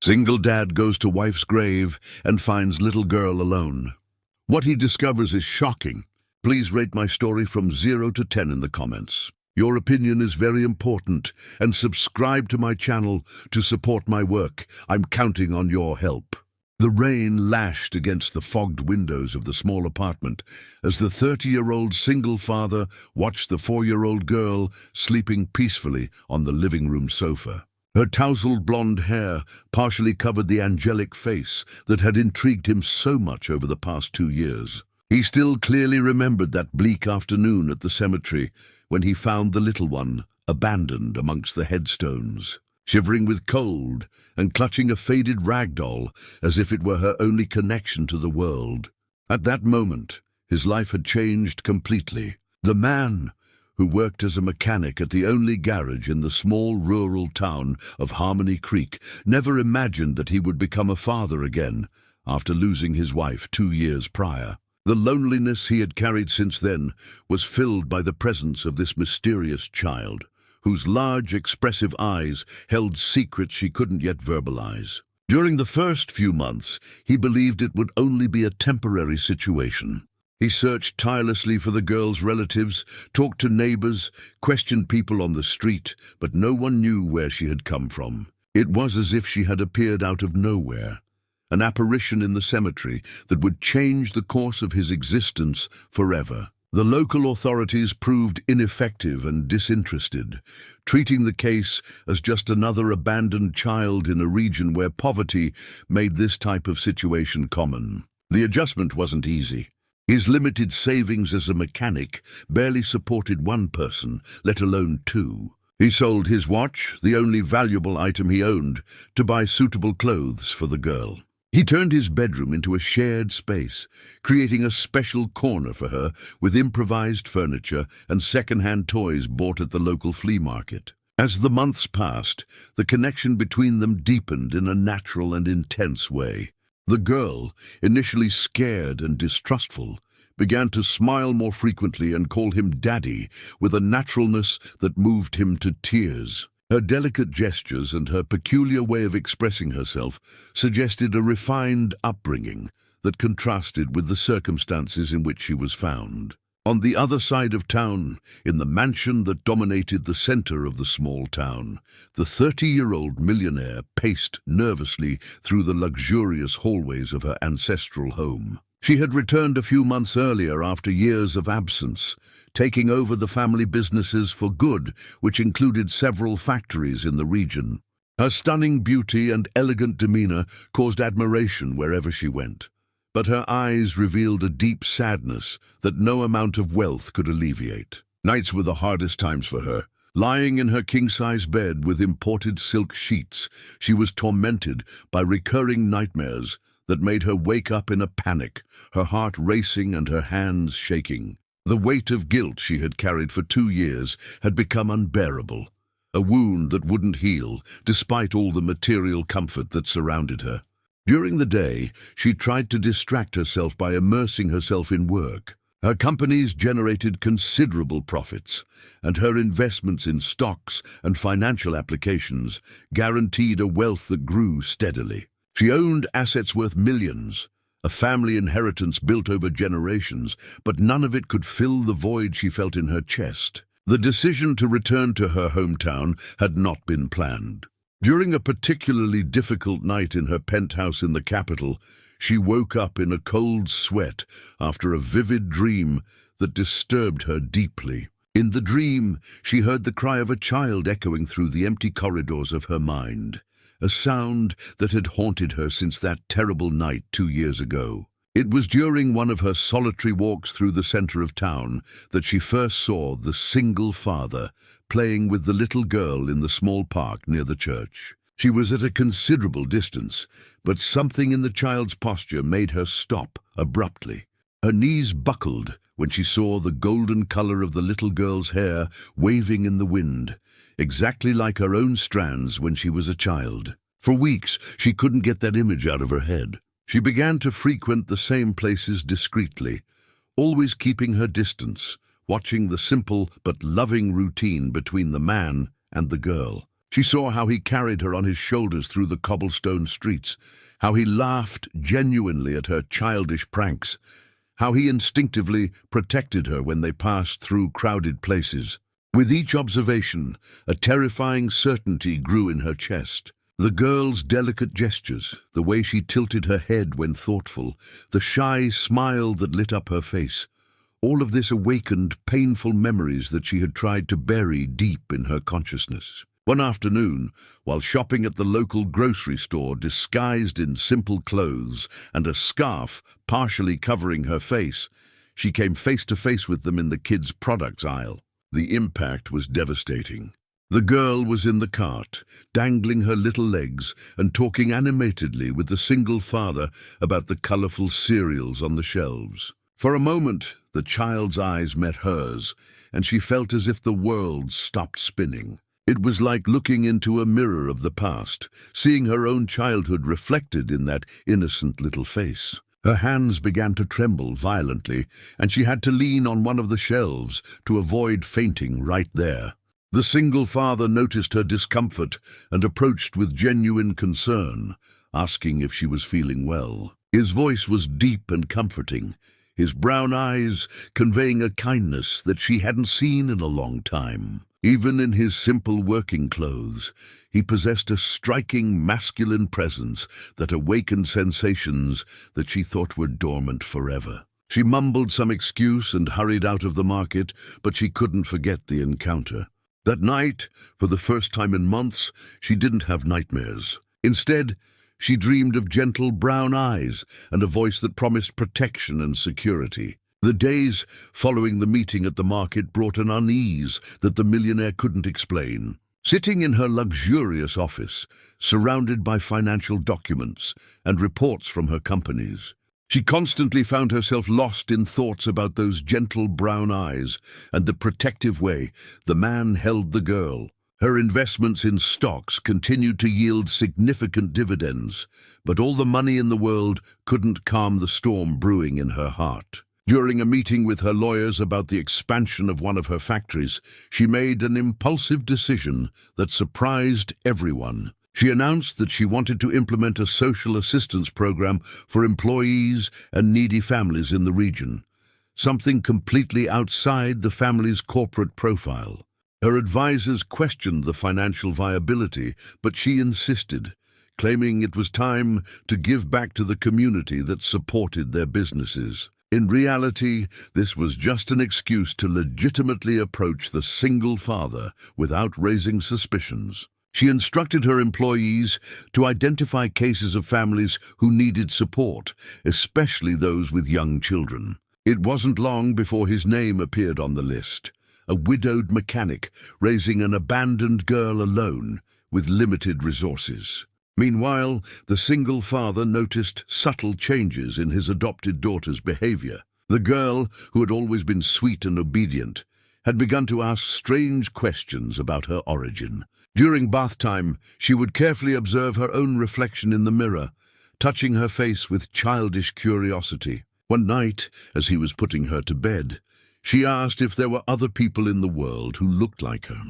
Single dad goes to wife's grave and finds little girl alone. What he discovers is shocking. Please rate my story from 0 to 10 in the comments. Your opinion is very important, and subscribe to my channel to support my work. I'm counting on your help. The rain lashed against the fogged windows of the small apartment as the 30-year-old single father watched the 4-year-old girl sleeping peacefully on the living room sofa. Her tousled blonde hair partially covered the angelic face that had intrigued him so much over the past 2 years. He still clearly remembered that bleak afternoon at the cemetery when he found the little one abandoned amongst the headstones, shivering with cold and clutching a faded rag doll as if it were her only connection to the world. At that moment, his life had changed completely. The man who worked as a mechanic at the only garage in the small rural town of Harmony Creek never imagined that he would become a father again after losing his wife 2 years prior. The loneliness he had carried since then was filled by the presence of this mysterious child, whose large, expressive eyes held secrets she couldn't yet verbalize. During the first few months, he believed it would only be a temporary situation. He searched tirelessly for the girl's relatives, talked to neighbors, questioned people on the street, but no one knew where she had come from. It was as if she had appeared out of nowhere, an apparition in the cemetery that would change the course of his existence forever. The local authorities proved ineffective and disinterested, treating the case as just another abandoned child in a region where poverty made this type of situation common. The adjustment wasn't easy. His limited savings as a mechanic barely supported one person, let alone 2. He sold his watch, the only valuable item he owned, to buy suitable clothes for the girl. He turned his bedroom into a shared space, creating a special corner for her with improvised furniture and second-hand toys bought at the local flea market. As the months passed, the connection between them deepened in a natural and intense way. The girl, initially scared and distrustful, began to smile more frequently and call him Daddy with a naturalness that moved him to tears. Her delicate gestures and her peculiar way of expressing herself suggested a refined upbringing that contrasted with the circumstances in which she was found. On the other side of town, in the mansion that dominated the center of the small town, the 30-year-old millionaire paced nervously through the luxurious hallways of her ancestral home. She had returned a few months earlier after years of absence, taking over the family businesses for good, which included several factories in the region. Her stunning beauty and elegant demeanor caused admiration wherever she went, but her eyes revealed a deep sadness that no amount of wealth could alleviate. Nights were the hardest times for her. Lying in her king-size bed with imported silk sheets, she was tormented by recurring nightmares that made her wake up in a panic, her heart racing and her hands shaking. The weight of guilt she had carried for 2 years had become unbearable, a wound that wouldn't heal despite all the material comfort that surrounded her. During the day, she tried to distract herself by immersing herself in work. Her companies generated considerable profits, and her investments in stocks and financial applications guaranteed a wealth that grew steadily. She owned assets worth millions, a family inheritance built over generations, but none of it could fill the void she felt in her chest. The decision to return to her hometown had not been planned. During a particularly difficult night in her penthouse in the capital, she woke up in a cold sweat after a vivid dream that disturbed her deeply. In the dream, she heard the cry of a child echoing through the empty corridors of her mind, a sound that had haunted her since that terrible night 2 years ago. It was during one of her solitary walks through the center of town that she first saw the single father playing with the little girl in the small park near the church. She was at a considerable distance, but something in the child's posture made her stop abruptly. Her knees buckled when she saw the golden color of the little girl's hair waving in the wind, exactly like her own strands when she was a child. For weeks, she couldn't get that image out of her head. She began to frequent the same places discreetly, always keeping her distance, watching the simple but loving routine between the man and the girl. She saw how he carried her on his shoulders through the cobblestone streets, how he laughed genuinely at her childish pranks, how he instinctively protected her when they passed through crowded places. With each observation, a terrifying certainty grew in her chest. The girl's delicate gestures, the way she tilted her head when thoughtful, the shy smile that lit up her face, all of this awakened painful memories that she had tried to bury deep in her consciousness. One afternoon, while shopping at the local grocery store disguised in simple clothes and a scarf partially covering her face, she came face to face with them in the kids' products aisle. The impact was devastating. The girl was in the cart, dangling her little legs and talking animatedly with the single father about the colorful cereals on the shelves. For a moment, the child's eyes met hers, and she felt as if the world stopped spinning. It was like looking into a mirror of the past, seeing her own childhood reflected in that innocent little face. Her hands began to tremble violently, and she had to lean on one of the shelves to avoid fainting right there. The single father noticed her discomfort and approached with genuine concern, asking if she was feeling well. His voice was deep and comforting, his brown eyes conveying a kindness that she hadn't seen in a long time. Even in his simple working clothes, he possessed a striking masculine presence that awakened sensations that she thought were dormant forever. She mumbled some excuse and hurried out of the market, but she couldn't forget the encounter. That night, for the first time in months, she didn't have nightmares. Instead, she dreamed of gentle brown eyes and a voice that promised protection and security. The days following the meeting at the market brought an unease that the millionaire couldn't explain. Sitting in her luxurious office, surrounded by financial documents and reports from her companies, she constantly found herself lost in thoughts about those gentle brown eyes and the protective way the man held the girl. Her investments in stocks continued to yield significant dividends, but all the money in the world couldn't calm the storm brewing in her heart. During a meeting with her lawyers about the expansion of one of her factories, she made an impulsive decision that surprised everyone. She announced that she wanted to implement a social assistance program for employees and needy families in the region, something completely outside the family's corporate profile. Her advisors questioned the financial viability, but she insisted, claiming it was time to give back to the community that supported their businesses. In reality, this was just an excuse to legitimately approach the single father without raising suspicions. She instructed her employees to identify cases of families who needed support, especially those with young children. It wasn't long before his name appeared on the list. A widowed mechanic raising an abandoned girl alone with limited resources. Meanwhile, the single father noticed subtle changes in his adopted daughter's behavior. The girl, who had always been sweet and obedient, had begun to ask strange questions about her origin. During bath time, she would carefully observe her own reflection in the mirror, touching her face with childish curiosity. One night, as he was putting her to bed, she asked if there were other people in the world who looked like her.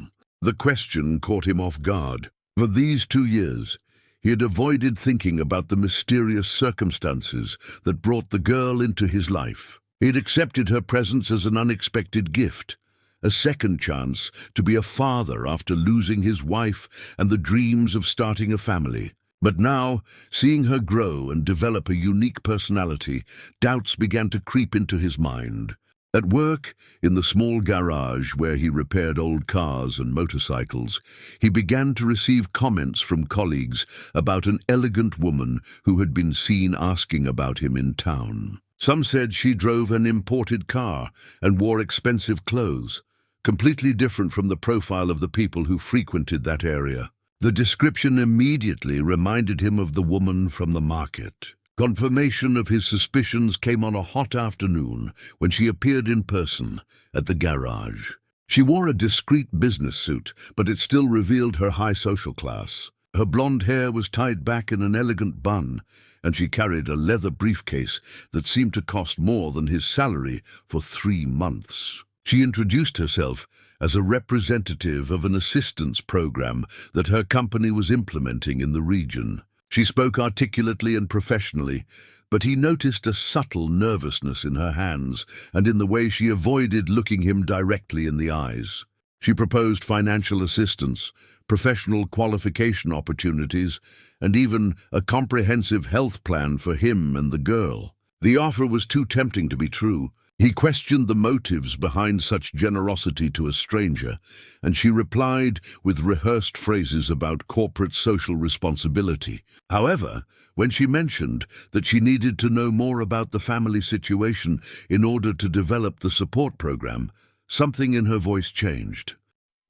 The question caught him off guard. For these 2 years, he had avoided thinking about the mysterious circumstances that brought the girl into his life. He had accepted her presence as an unexpected gift, a second chance to be a father after losing his wife and the dreams of starting a family. But now, seeing her grow and develop a unique personality, doubts began to creep into his mind. At work, in the small garage where he repaired old cars and motorcycles, he began to receive comments from colleagues about an elegant woman who had been seen asking about him in town. Some said she drove an imported car and wore expensive clothes, completely different from the profile of the people who frequented that area. The description immediately reminded him of the woman from the market. Confirmation of his suspicions came on a hot afternoon when she appeared in person at the garage. She wore a discreet business suit, but it still revealed her high social class. Her blonde hair was tied back in an elegant bun, and she carried a leather briefcase that seemed to cost more than his salary for 3 months. She introduced herself as a representative of an assistance program that her company was implementing in the region. She spoke articulately and professionally, but he noticed a subtle nervousness in her hands and in the way she avoided looking him directly in the eyes. She proposed financial assistance, professional qualification opportunities, and even a comprehensive health plan for him and the girl. The offer was too tempting to be true. He questioned the motives behind such generosity to a stranger, and she replied with rehearsed phrases about corporate social responsibility. However, when she mentioned that she needed to know more about the family situation in order to develop the support program, something in her voice changed.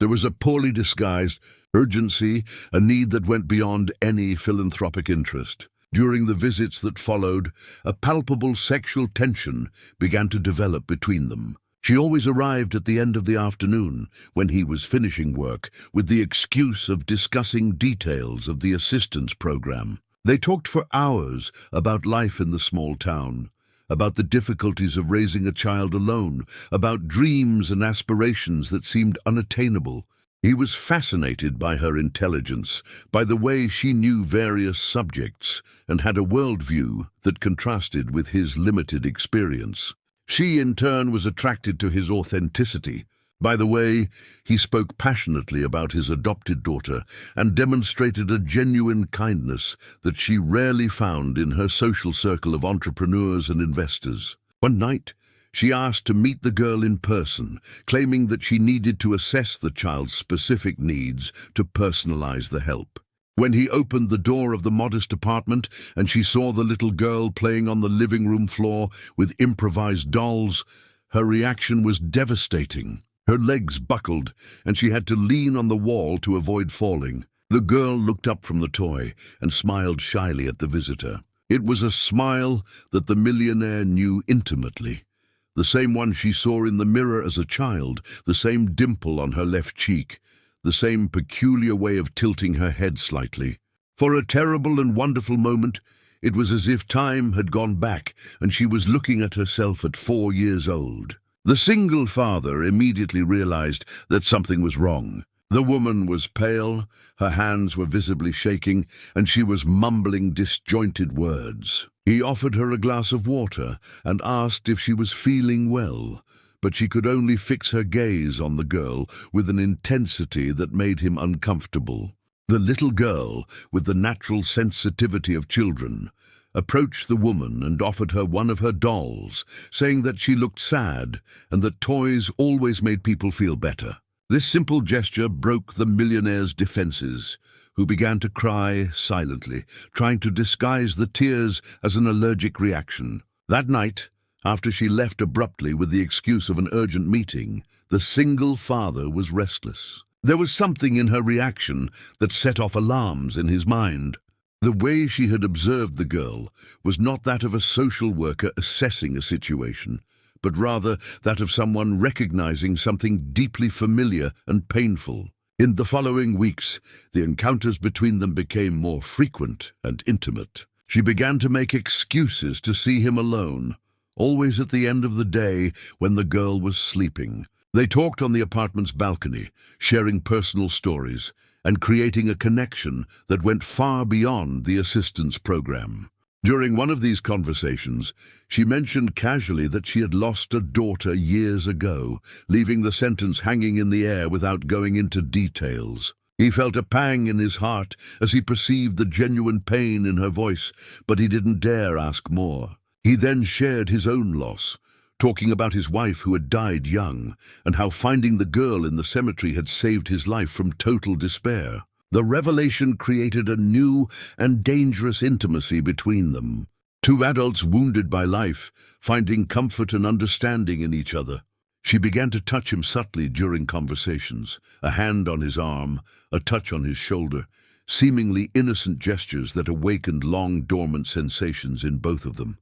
There was a poorly disguised urgency, a need that went beyond any philanthropic interest. During the visits that followed, a palpable sexual tension began to develop between them. She always arrived at the end of the afternoon, when he was finishing work, with the excuse of discussing details of the assistance program. They talked for hours about life in the small town, about the difficulties of raising a child alone, about dreams and aspirations that seemed unattainable. He was fascinated by her intelligence, by the way she knew various subjects, and had a worldview that contrasted with his limited experience. She, in turn, was attracted to his authenticity. By the way, he spoke passionately about his adopted daughter and demonstrated a genuine kindness that she rarely found in her social circle of entrepreneurs and investors. One night, she asked to meet the girl in person, claiming that she needed to assess the child's specific needs to personalize the help. When he opened the door of the modest apartment and she saw the little girl playing on the living room floor with improvised dolls, her reaction was devastating. Her legs buckled, and she had to lean on the wall to avoid falling. The girl looked up from the toy and smiled shyly at the visitor. It was a smile that the millionaire knew intimately. The same one she saw in the mirror as a child, the same dimple on her left cheek, the same peculiar way of tilting her head slightly. For a terrible and wonderful moment, it was as if time had gone back and she was looking at herself at 4 years old. The single father immediately realized that something was wrong. The woman was pale, her hands were visibly shaking, and she was mumbling disjointed words. He offered her a glass of water and asked if she was feeling well, but she could only fix her gaze on the girl with an intensity that made him uncomfortable. The little girl, with the natural sensitivity of children, approached the woman and offered her one of her dolls, saying that she looked sad and that toys always made people feel better. This simple gesture broke the millionaire's defenses, who began to cry silently, trying to disguise the tears as an allergic reaction. That night, after she left abruptly with the excuse of an urgent meeting, the single father was restless. There was something in her reaction that set off alarms in his mind. The way she had observed the girl was not that of a social worker assessing a situation, but rather that of someone recognizing something deeply familiar and painful. In the following weeks, the encounters between them became more frequent and intimate. She began to make excuses to see him alone, always at the end of the day when the girl was sleeping. They talked on the apartment's balcony, sharing personal stories and creating a connection that went far beyond the assistance program. During one of these conversations, she mentioned casually that she had lost a daughter years ago, leaving the sentence hanging in the air without going into details. He felt a pang in his heart as he perceived the genuine pain in her voice, but he didn't dare ask more. He then shared his own loss, talking about his wife who had died young, and how finding the girl in the cemetery had saved his life from total despair. The revelation created a new and dangerous intimacy between them. Two adults wounded by life, finding comfort and understanding in each other. She began to touch him subtly during conversations, a hand on his arm, a touch on his shoulder, seemingly innocent gestures that awakened long-dormant sensations in both of them.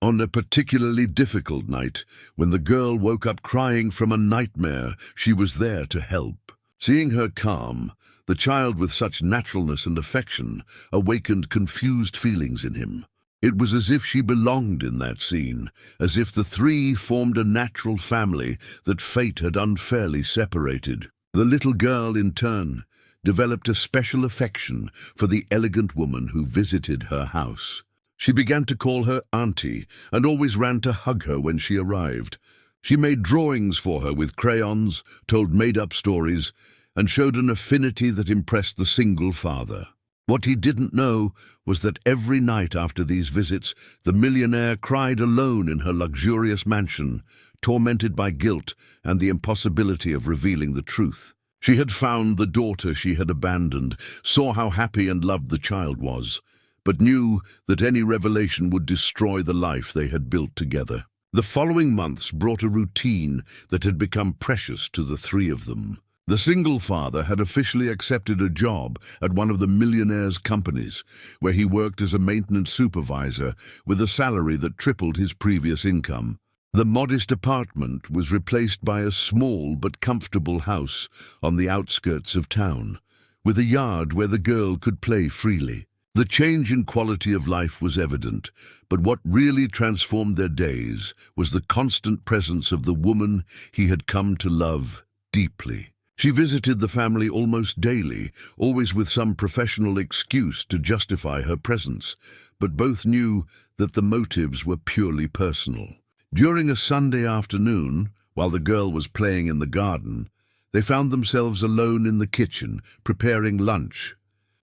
On a particularly difficult night, when the girl woke up crying from a nightmare, she was there to help. Seeing her calm, the child with such naturalness and affection awakened confused feelings in him. It was as if she belonged in that scene, as if the three formed a natural family that fate had unfairly separated. The little girl, in turn, developed a special affection for the elegant woman who visited her house. She began to call her auntie and always ran to hug her when she arrived. She made drawings for her with crayons, told made-up stories, and showed an affinity that impressed the single father. What he didn't know was that every night after these visits, the millionaire cried alone in her luxurious mansion, tormented by guilt and the impossibility of revealing the truth. She had found the daughter she had abandoned, saw how happy and loved the child was, but knew that any revelation would destroy the life they had built together. The following months brought a routine that had become precious to the three of them. The single father had officially accepted a job at one of the millionaire's companies, where he worked as a maintenance supervisor with a salary that tripled his previous income. The modest apartment was replaced by a small but comfortable house on the outskirts of town, with a yard where the girl could play freely. The change in quality of life was evident, but what really transformed their days was the constant presence of the woman he had come to love deeply. She visited the family almost daily, always with some professional excuse to justify her presence, but both knew that the motives were purely personal. During a Sunday afternoon, while the girl was playing in the garden, they found themselves alone in the kitchen, preparing lunch.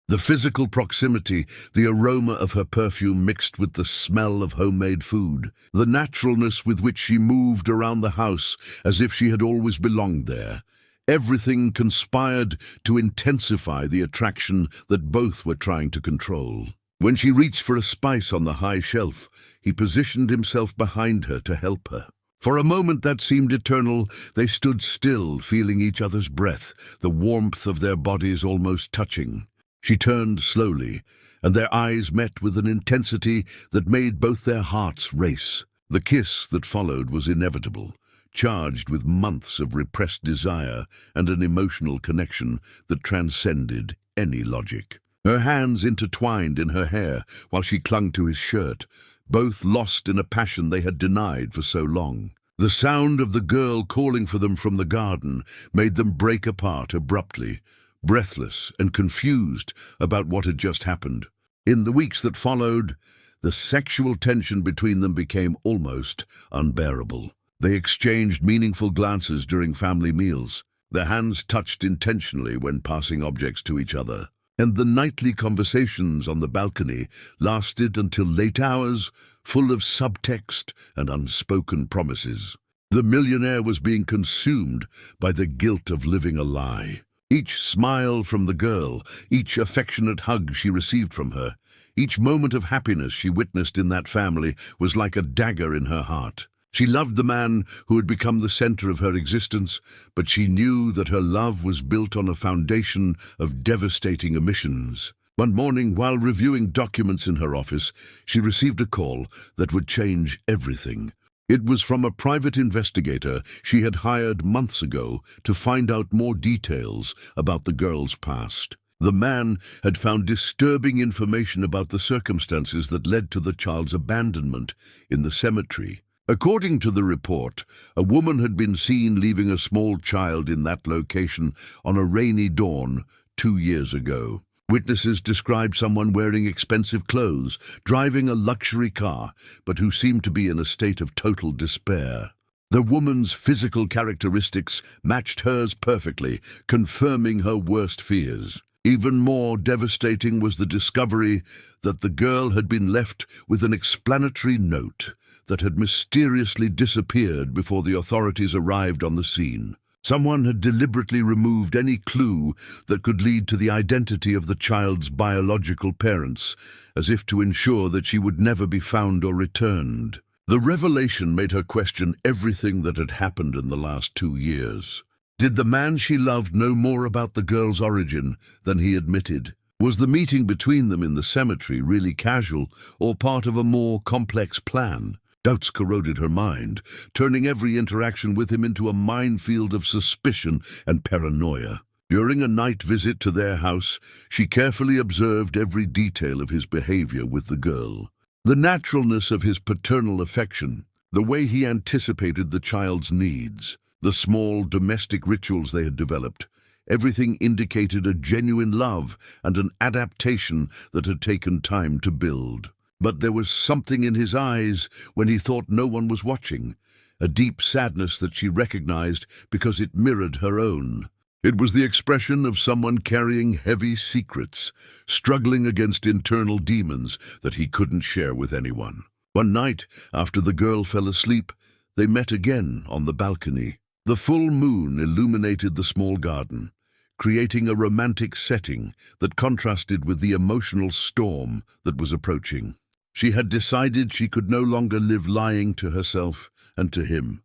The physical proximity, the aroma of her perfume mixed with the smell of homemade food, the naturalness with which she moved around the house as if she had always belonged there. Everything conspired to intensify the attraction that both were trying to control. When she reached for a spice on the high shelf, he positioned himself behind her to help her. For a moment that seemed eternal, they stood still, feeling each other's breath, the warmth of their bodies almost touching. She turned slowly, and their eyes met with an intensity that made both their hearts race. The kiss that followed was inevitable, charged with months of repressed desire and an emotional connection that transcended any logic. Her hands intertwined in her hair while she clung to his shirt, both lost in a passion they had denied for so long. The sound of the girl calling for them from the garden made them break apart abruptly, breathless and confused about what had just happened. In the weeks that followed, the sexual tension between them became almost unbearable. They exchanged meaningful glances during family meals. Their hands touched intentionally when passing objects to each other. And the nightly conversations on the balcony lasted until late hours, full of subtext and unspoken promises. The millionaire was being consumed by the guilt of living a lie. Each smile from the girl, each affectionate hug she received from her, each moment of happiness she witnessed in that family was like a dagger in her heart. She loved the man who had become the center of her existence, but she knew that her love was built on a foundation of devastating omissions. One morning, while reviewing documents in her office, she received a call that would change everything. It was from a private investigator she had hired months ago to find out more details about the girl's past. The man had found disturbing information about the circumstances that led to the child's abandonment in the cemetery. According to the report, a woman had been seen leaving a small child in that location on a rainy dawn 2 years ago. Witnesses described someone wearing expensive clothes, driving a luxury car, but who seemed to be in a state of total despair. The woman's physical characteristics matched hers perfectly, confirming her worst fears. Even more devastating was the discovery that the girl had been left with an explanatory note that had mysteriously disappeared before the authorities arrived on the scene. Someone had deliberately removed any clue that could lead to the identity of the child's biological parents, as if to ensure that she would never be found or returned. The revelation made her question everything that had happened in the last 2 years. Did the man she loved know more about the girl's origin than he admitted? Was the meeting between them in the cemetery really casual or part of a more complex plan? Doubts corroded her mind, turning every interaction with him into a minefield of suspicion and paranoia. During a night visit to their house, she carefully observed every detail of his behavior with the girl. The naturalness of his paternal affection, the way he anticipated the child's needs, the small domestic rituals they had developed, everything indicated a genuine love and an adaptation that had taken time to build. But there was something in his eyes when he thought no one was watching, a deep sadness that she recognized because it mirrored her own. It was the expression of someone carrying heavy secrets, struggling against internal demons that he couldn't share with anyone. One night, after the girl fell asleep, they met again on the balcony. The full moon illuminated the small garden, creating a romantic setting that contrasted with the emotional storm that was approaching. She had decided she could no longer live lying to herself and to him.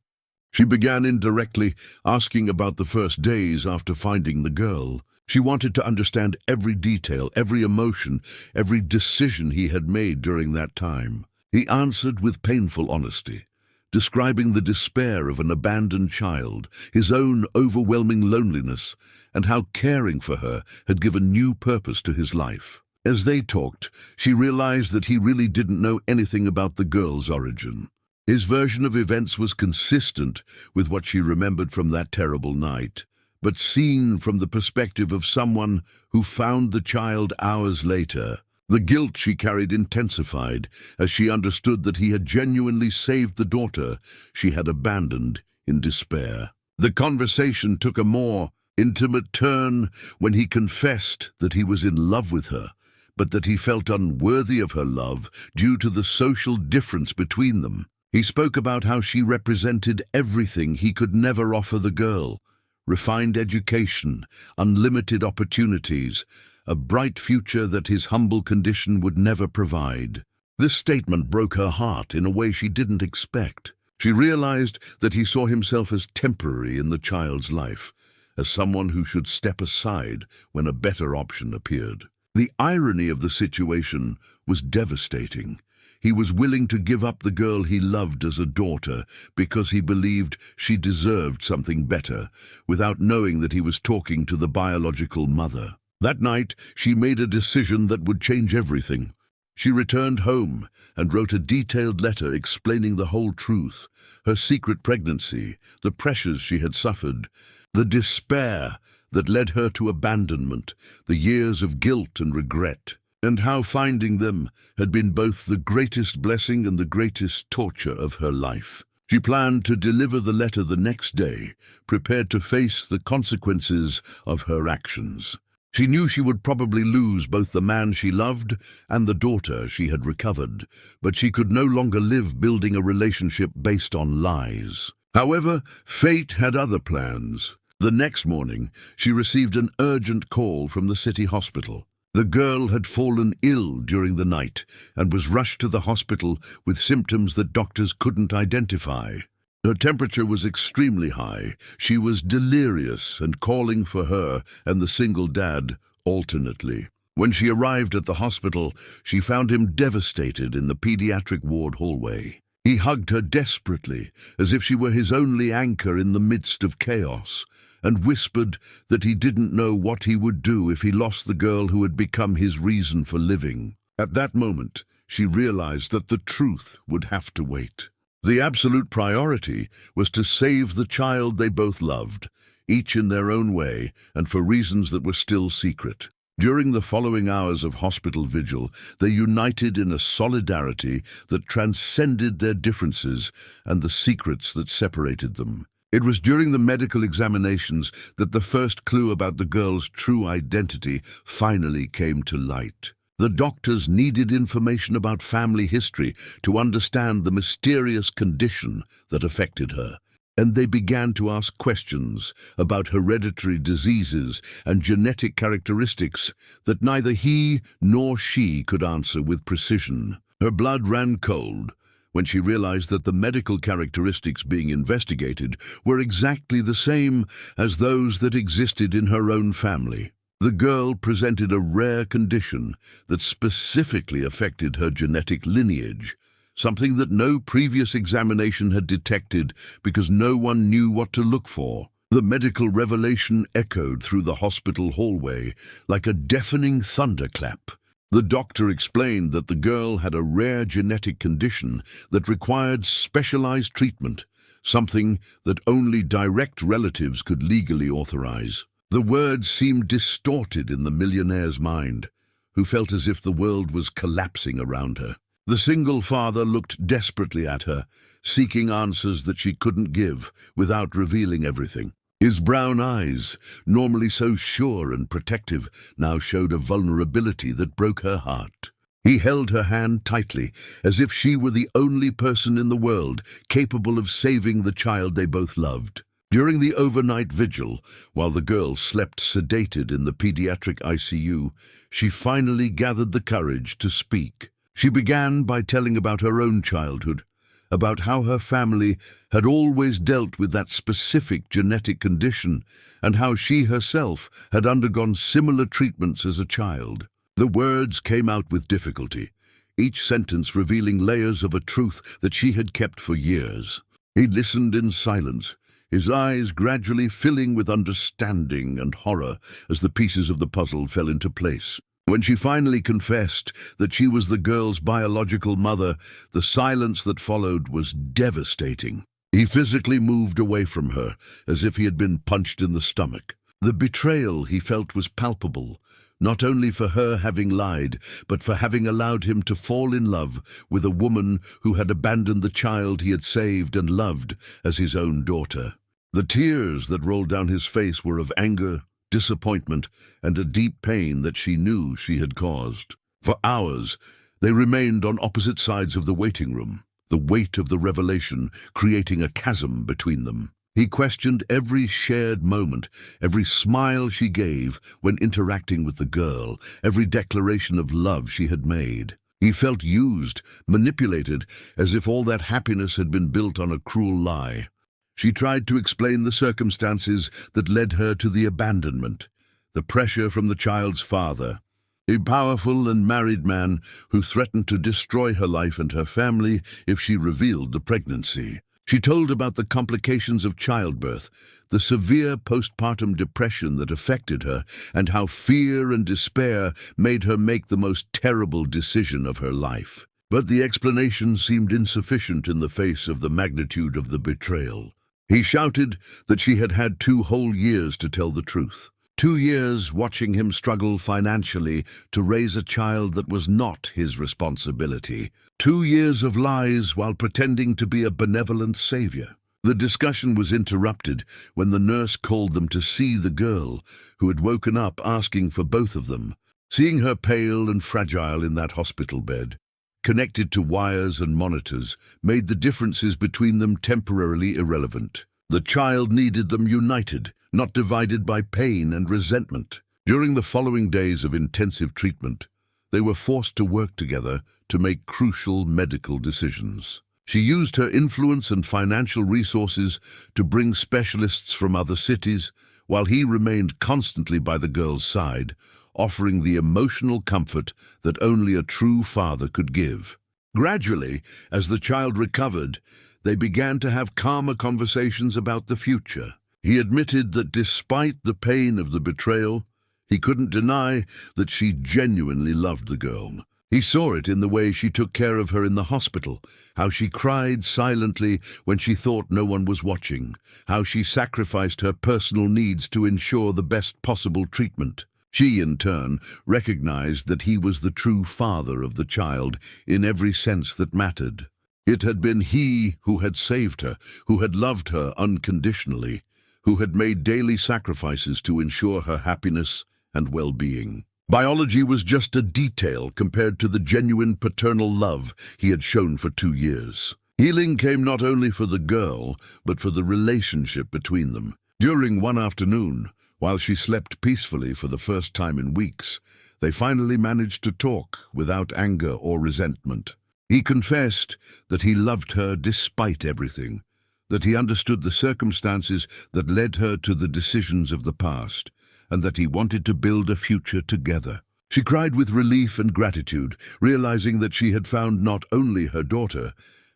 She began indirectly asking about the first days after finding the girl. She wanted to understand every detail, every emotion, every decision he had made during that time. He answered with painful honesty, describing the despair of an abandoned child, his own overwhelming loneliness, and how caring for her had given new purpose to his life. As they talked, she realized that he really didn't know anything about the girl's origin. His version of events was consistent with what she remembered from that terrible night, but seen from the perspective of someone who found the child hours later. The guilt she carried intensified as she understood that he had genuinely saved the daughter she had abandoned in despair. The conversation took a more intimate turn when he confessed that he was in love with her, but that he felt unworthy of her love due to the social difference between them. He spoke about how she represented everything he could never offer the girl: refined education, unlimited opportunities, a bright future that his humble condition would never provide. This statement broke her heart in a way she didn't expect. She realized that he saw himself as temporary in the child's life, as someone who should step aside when a better option appeared. The irony of the situation was devastating. He was willing to give up the girl he loved as a daughter because he believed she deserved something better, without knowing that he was talking to the biological mother. That night, she made a decision that would change everything. She returned home and wrote a detailed letter explaining the whole truth: her secret pregnancy, the pressures she had suffered, the despair that led her to abandonment, the years of guilt and regret, and how finding them had been both the greatest blessing and the greatest torture of her life. She planned to deliver the letter the next day, prepared to face the consequences of her actions. She knew she would probably lose both the man she loved and the daughter she had recovered, but she could no longer live building a relationship based on lies. However, fate had other plans. The next morning, she received an urgent call from the city hospital. The girl had fallen ill during the night and was rushed to the hospital with symptoms that doctors couldn't identify. Her temperature was extremely high. She was delirious and calling for her and the single dad alternately. When she arrived at the hospital, she found him devastated in the pediatric ward hallway. He hugged her desperately, as if she were his only anchor in the midst of chaos, and whispered that he didn't know what he would do if he lost the girl who had become his reason for living. At that moment, she realized that the truth would have to wait. The absolute priority was to save the child they both loved, each in their own way and for reasons that were still secret. During the following hours of hospital vigil, they united in a solidarity that transcended their differences and the secrets that separated them. It was during the medical examinations that the first clue about the girl's true identity finally came to light. The doctors needed information about family history to understand the mysterious condition that affected her, and they began to ask questions about hereditary diseases and genetic characteristics that neither he nor she could answer with precision. Her blood ran cold when she realized that the medical characteristics being investigated were exactly the same as those that existed in her own family. The girl presented a rare condition that specifically affected her genetic lineage, something that no previous examination had detected because no one knew what to look for. The medical revelation echoed through the hospital hallway like a deafening thunderclap. The doctor explained that the girl had a rare genetic condition that required specialized treatment, something that only direct relatives could legally authorize. The words seemed distorted in the millionaire's mind, who felt as if the world was collapsing around her. The single father looked desperately at her, seeking answers that she couldn't give without revealing everything. His brown eyes, normally so sure and protective, now showed a vulnerability that broke her heart. He held her hand tightly, as if she were the only person in the world capable of saving the child they both loved. During the overnight vigil, while the girl slept sedated in the pediatric ICU, she finally gathered the courage to speak. She began by telling about her own childhood, about how her family had always dealt with that specific genetic condition and how she herself had undergone similar treatments as a child. The words came out with difficulty, each sentence revealing layers of a truth that she had kept for years. He listened in silence, his eyes gradually filling with understanding and horror as the pieces of the puzzle fell into place. When she finally confessed that she was the girl's biological mother, the silence that followed was devastating. He physically moved away from her, as if he had been punched in the stomach. The betrayal he felt was palpable, not only for her having lied, but for having allowed him to fall in love with a woman who had abandoned the child he had saved and loved as his own daughter. The tears that rolled down his face were of anger, disappointment, and a deep pain that she knew she had caused. For hours, they remained on opposite sides of the waiting room, the weight of the revelation creating a chasm between them. He questioned every shared moment, every smile she gave when interacting with the girl, every declaration of love she had made. He felt used, manipulated, as if all that happiness had been built on a cruel lie. She tried to explain the circumstances that led her to the abandonment, the pressure from the child's father, a powerful and married man who threatened to destroy her life and her family if she revealed the pregnancy. She told about the complications of childbirth, the severe postpartum depression that affected her, and how fear and despair made her make the most terrible decision of her life. But the explanation seemed insufficient in the face of the magnitude of the betrayal. He shouted that she had had 2 whole years to tell the truth. 2 years watching him struggle financially to raise a child that was not his responsibility. 2 years of lies while pretending to be a benevolent savior. The discussion was interrupted when the nurse called them to see the girl, who had woken up asking for both of them. Seeing her pale and fragile in that hospital bed, connected to wires and monitors, made the differences between them temporarily irrelevant. The child needed them united, not divided by pain and resentment. During the following days of intensive treatment, they were forced to work together to make crucial medical decisions. She used her influence and financial resources to bring specialists from other cities, while he remained constantly by the girl's side, offering the emotional comfort that only a true father could give. Gradually, as the child recovered, they began to have calmer conversations about the future. He admitted that despite the pain of the betrayal, he couldn't deny that she genuinely loved the girl. He saw it in the way she took care of her in the hospital, how she cried silently when she thought no one was watching, how she sacrificed her personal needs to ensure the best possible treatment. She, in turn, recognized that he was the true father of the child in every sense that mattered. It had been he who had saved her, who had loved her unconditionally, who had made daily sacrifices to ensure her happiness and well-being. Biology was just a detail compared to the genuine paternal love he had shown for 2 years. Healing came not only for the girl, but for the relationship between them. During one afternoon, while she slept peacefully for the first time in weeks, they finally managed to talk without anger or resentment. He confessed that he loved her despite everything, that he understood the circumstances that led her to the decisions of the past, and that he wanted to build a future together. She cried with relief and gratitude, realizing that she had found not only her daughter,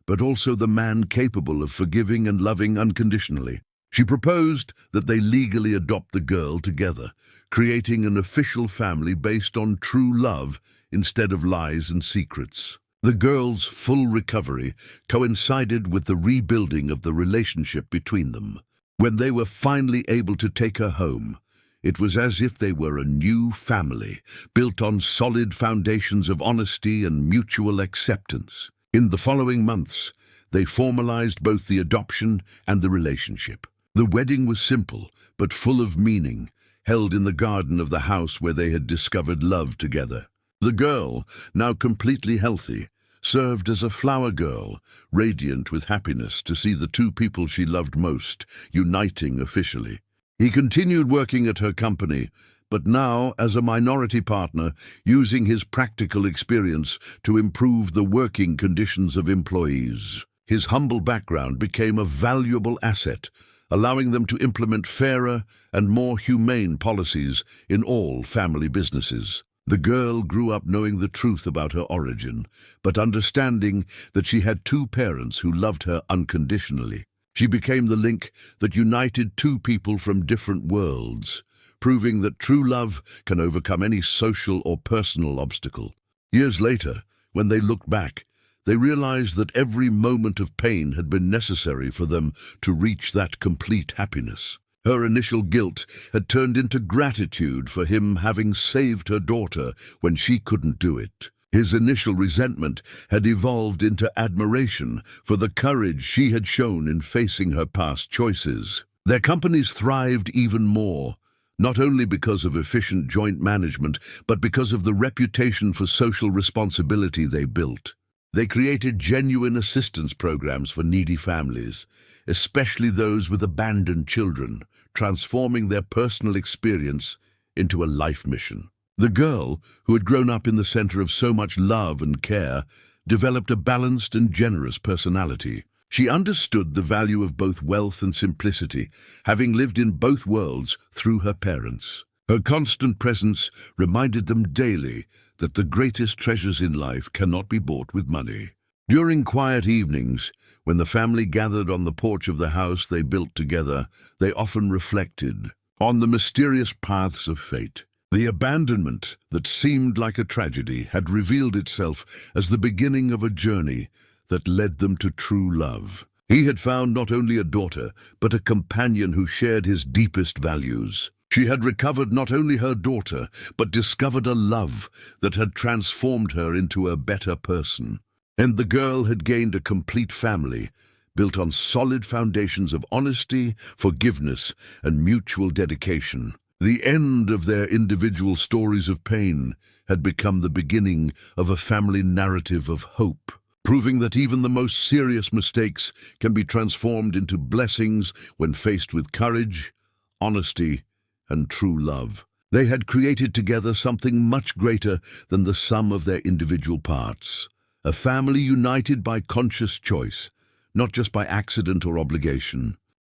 but also the man capable of forgiving and loving unconditionally. She proposed that they legally adopt the girl together, creating an official family based on true love instead of lies and secrets. The girl's full recovery coincided with the rebuilding of the relationship between them. When they were finally able to take her home, it was as if they were a new family, built on solid foundations of honesty and mutual acceptance. In the following months, they formalized both the adoption and the relationship. The wedding was simple, but full of meaning, held in the garden of the house where they had discovered love together. The girl, now completely healthy, served as a flower girl, radiant with happiness to see the two people she loved most uniting officially. He continued working at her company, but now as a minority partner, using his practical experience to improve the working conditions of employees. His humble background became a valuable asset, allowing them to implement fairer and more humane policies in all family businesses. The girl grew up knowing the truth about her origin, but understanding that she had two parents who loved her unconditionally. She became the link that united two people from different worlds, proving that true love can overcome any social or personal obstacle. Years later, when they looked back, they realized that every moment of pain had been necessary for them to reach that complete happiness. Her initial guilt had turned into gratitude for him having saved her daughter when she couldn't do it. His initial resentment had evolved into admiration for the courage she had shown in facing her past choices. Their companies thrived even more, not only because of efficient joint management, but because of the reputation for social responsibility they built. They created genuine assistance programs for needy families, especially those with abandoned children, transforming their personal experience into a life mission. The girl, who had grown up in the center of so much love and care, developed a balanced and generous personality. She understood the value of both wealth and simplicity, having lived in both worlds through her parents. Her constant presence reminded them daily that the greatest treasures in life cannot be bought with money. During quiet evenings, when the family gathered on the porch of the house they built together, they often reflected on the mysterious paths of fate. The abandonment that seemed like a tragedy had revealed itself as the beginning of a journey that led them to true love. He had found not only a daughter, but a companion who shared his deepest values. She had recovered not only her daughter, but discovered a love that had transformed her into a better person. And the girl had gained a complete family, built on solid foundations of honesty, forgiveness, and mutual dedication. The end of their individual stories of pain had become the beginning of a family narrative of hope, proving that even the most serious mistakes can be transformed into blessings when faced with courage, honesty, and true love. They had created together something much greater than the sum of their individual parts. A family united by conscious choice, not just by accident or obligation.